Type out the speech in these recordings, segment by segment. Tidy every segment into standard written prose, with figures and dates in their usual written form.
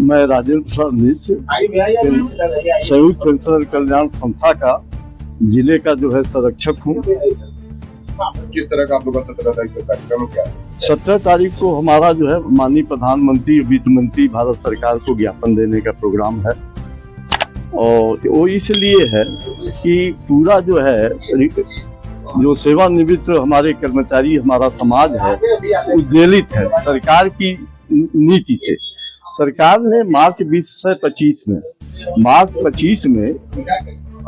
मैं राजेंद्र प्रसाद मिश्र संयुक्त पेंशनर कल्याण संस्था का जिले का जो है संरक्षक हूँ। किस तरह का आप लोग का 17 तारीख का कार्यक्रम क्या है? 17 तारीख को हमारा जो है माननीय प्रधानमंत्री और वित्त मंत्री भारत सरकार को ज्ञापन देने का प्रोग्राम है। और वो इसलिए है कि पूरा जो है जो सेवानिवृत्त हमारे कर्मचारी हमारा समाज है उद्वेलित है सरकार की नीति से। सरकार ने मार्च 2025 में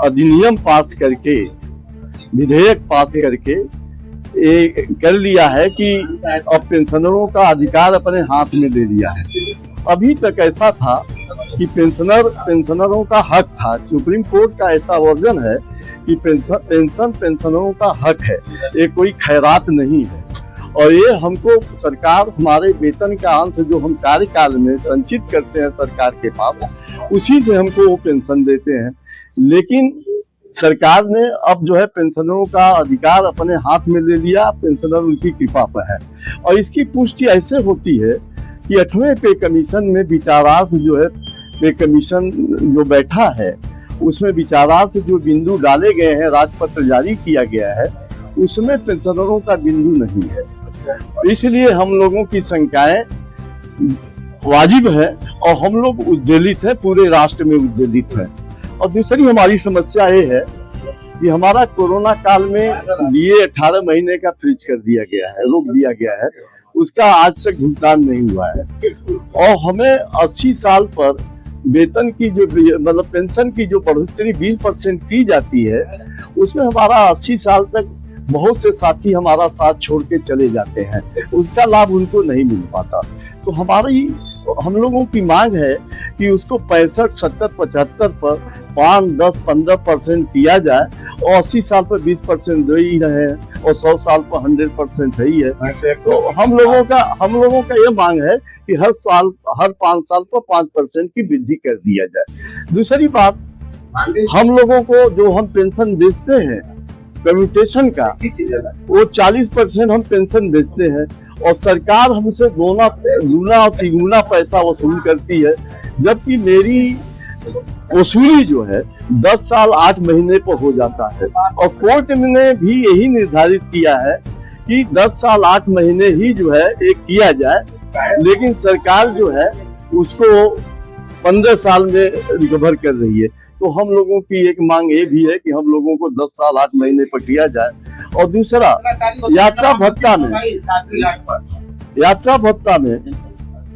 अधिनियम पास करके विधेयक पास करके ये कर लिया है कि अब पेंशनरों का अधिकार अपने हाथ में ले लिया है। अभी तक ऐसा था कि पेंशनरों का हक था। सुप्रीम कोर्ट का ऐसा वर्जन है कि पेंशनरों का हक है, ये कोई खैरात नहीं है। और ये हमको सरकार हमारे वेतन का अंश जो हम कार्यकाल में संचित करते हैं सरकार के पास, उसी से हमको वो पेंशन देते हैं। लेकिन सरकार ने अब जो है पेंशनरों का अधिकार अपने हाथ में ले लिया। पेंशनर उनकी कृपा पर है। और इसकी पुष्टि ऐसे होती है कि 8वें पे कमीशन में विचारार्थ जो है पे कमीशन जो बैठा है उसमें विचारार्थ जो बिंदु डाले गए हैं, राजपत्र जारी किया गया है, उसमें पेंशनरों का बिंदु नहीं है। इसलिए हम लोगों की शंकाएं वाजिब है और हम लोग उद्वेलित है, पूरे राष्ट्र में उद्वेलित है। और दूसरी हमारी समस्या ये है कि हमारा कोरोना काल में लिए 18 महीने का फ्रीज कर दिया गया है, रोक दिया गया है, उसका आज तक भुगतान नहीं हुआ है। और हमें 80 साल पर वेतन की जो मतलब पेंशन की जो बढ़ोतरी 20% की जाती है, उसमें हमारा 80 साल तक बहुत से साथी हमारा साथ छोड़ के चले जाते हैं, उसका लाभ उनको नहीं मिल पाता। तो हम लोगों की मांग है कि उसको 65, 70, 75 पर 5, 10, 15% किया जाए और 80 साल पर 20% दे ही रहे हैं और 100 साल पर 100% है ही है। तो हम लोगों का ये मांग है कि हर 5 साल पर 5% की वृद्धि कर दिया जाए। दूसरी बात, हम लोगों को जो हम पेंशन बेचते हैं कम्यूटेशन का, वो 40% हम पेंशन बेचते हैं और सरकार हमसे दूना और तिगुना पैसा वसूल करती है। जबकि मेरी वसूली जो है 10 साल 8 महीने पर हो जाता है और कोर्ट ने भी यही निर्धारित किया है कि 10 साल 8 महीने ही जो है एक किया जाए, लेकिन सरकार जो है उसको 15 साल में रिकवर कर रही है। तो हम लोगों की एक मांग ये भी है कि हम लोगों को 10 साल 8 महीने पर किया जाए। और दूसरा, यात्रा भत्ता में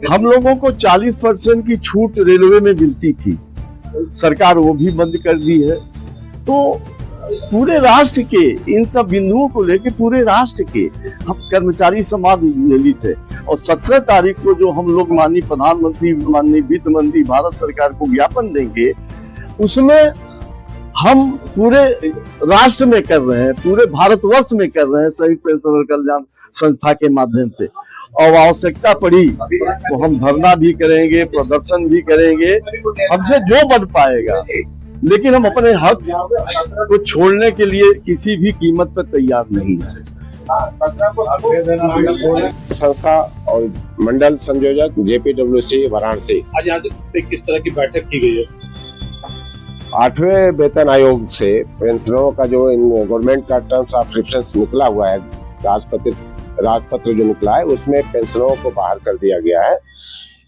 हम लोगों को 40% की छूट रेलवे में मिलती थी, सरकार वो भी बंद कर दी है। तो पूरे राष्ट्र के इन सब बिंदुओं को लेकर पूरे राष्ट्र के हम कर्मचारी समाज उद्वेलित है। और 17 तारीख को जो हम लोग माननीय प्रधानमंत्री, माननीय वित्त मंत्री भारत सरकार को ज्ञापन देंगे, उसमें हम पूरे राष्ट्र में कर रहे हैं, पूरे भारतवर्ष में कर रहे हैं संयुक्त पेंशनर कल्याण संस्था के माध्यम से। और आवश्यकता पड़ी तो हम धरना भी करेंगे, प्रदर्शन भी करेंगे, हमसे जो बढ़ पाएगा। लेकिन हम अपने हक को छोड़ने के लिए किसी भी कीमत पर तैयार नहीं है। संस्था और मंडल संयोजक JPWC वाराणसी। आज यहाँ पे किस तरह की बैठक की गई है? 8वें वेतन आयोग से पेंशनरों का जो गवर्नमेंट का टर्म्स ऑफ रेफरेंस निकला हुआ है, राजपत्र जो निकला है, उसमें पेंशनरों को बाहर कर दिया गया है।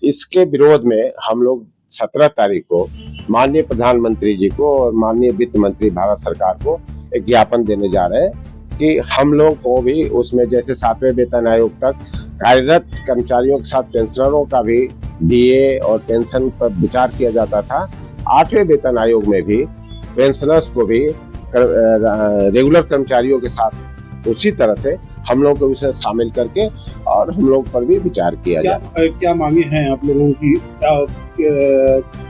इसके विरोध में हम लोग 17 तारीख को माननीय प्रधानमंत्री जी को और माननीय वित्त मंत्री भारत सरकार को एक ज्ञापन देने जा रहे हैं कि हम लोग को भी उसमें जैसे 7वें वेतन आयोग तक कार्यरत कर्मचारियों के साथ पेंशनरों का भी DA और पेंशन पर विचार किया जाता था, 8वें वेतन आयोग में भी पेंशनर्स को भी रेगुलर कर्मचारियों के साथ उसी तरह से हम लोग को उसे शामिल करके और हम लोग पर भी विचार किया जाए। क्या मांगे हैं आप लोगों की?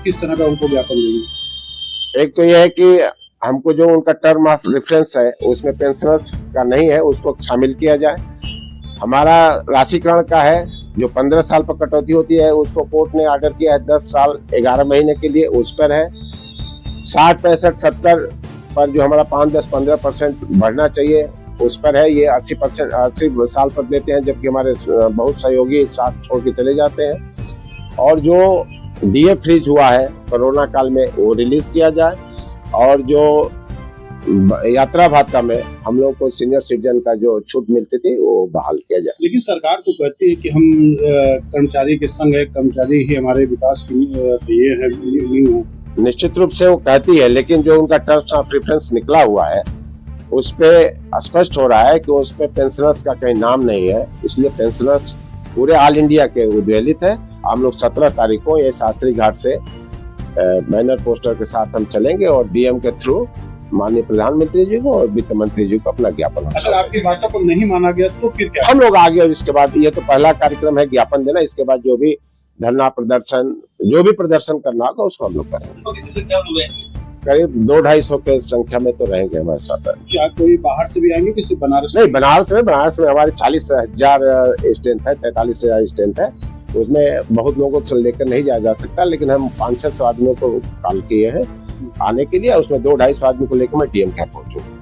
किस तरह का उनको ज्ञापन देंगे? एक तो यह है कि हमको जो उनका टर्म ऑफ रेफरेंस है उसमें पेंशनर्स का नहीं है, उसको शामिल किया जाए। हमारा राशिकरण का है, जो 15 साल पर कटौती होती है उसको कोर्ट ने ऑर्डर किया है 10 साल 11 महीने के लिए, उस पर है। 60, 65, 70 पर जो हमारा 5, 10, 15% बढ़ना चाहिए उस पर है। ये 80 साल पर देते हैं, जबकि हमारे बहुत सहयोगी साथ छोड़ के चले जाते हैं। और जो डीए फ्रीज हुआ है कोरोना काल में वो रिलीज किया जाए, और जो यात्रा भत्ता में हम लोग को सीनियर सिटीजन का जो छूट मिलती थी वो बहाल किया जाए। लेकिन सरकार तो कहती है कि हम कर्मचारी के संग है, कर्मचारी ही हमारे विकास की ये है, नींव है। निश्चित रूप से वो कहती है, लेकिन जो उनका टर्म्स ऑफ रेफरेंस निकला हुआ है उस पे स्पष्ट हो रहा है कि उस पे पेंशनर्स का कहीं नाम नहीं है, इसलिए पेंशनर्स पूरे ऑल इंडिया के उद्वेलित है। हम लोग 17 तारीख को ये शास्त्री घाट से बैनर पोस्टर के साथ हम चलेंगे और डीएम के थ्रू माननीय प्रधानमंत्री जी को और वित्त मंत्री जी को अपना ज्ञापन। अगर आपकी बातों को नहीं माना गया तो फिर क्या? हम लोग आगे, और इसके बाद ये तो पहला कार्यक्रम है ज्ञापन देना, इसके बाद जो भी धरना प्रदर्शन, जो भी प्रदर्शन करना होगा उसको हम लोग करेंगे। करीब 200-250 के संख्या में तो रहेंगे हमारे साथ। क्या कोई बाहर से भी आएंगे, किसी बनारस? नहीं, बनारस में हमारे 40,000 स्ट्रेंथ है, 43,000 स्ट्रेंथ है। उसमें बहुत लोगों को लेकर नहीं जाया जा सकता, लेकिन हम 500-600 आदमियों को कॉल किए हैं आने के लिए। उसमें 200-250 आदमी को लेकर मैं डीएम कैंप पहुंचूंगा।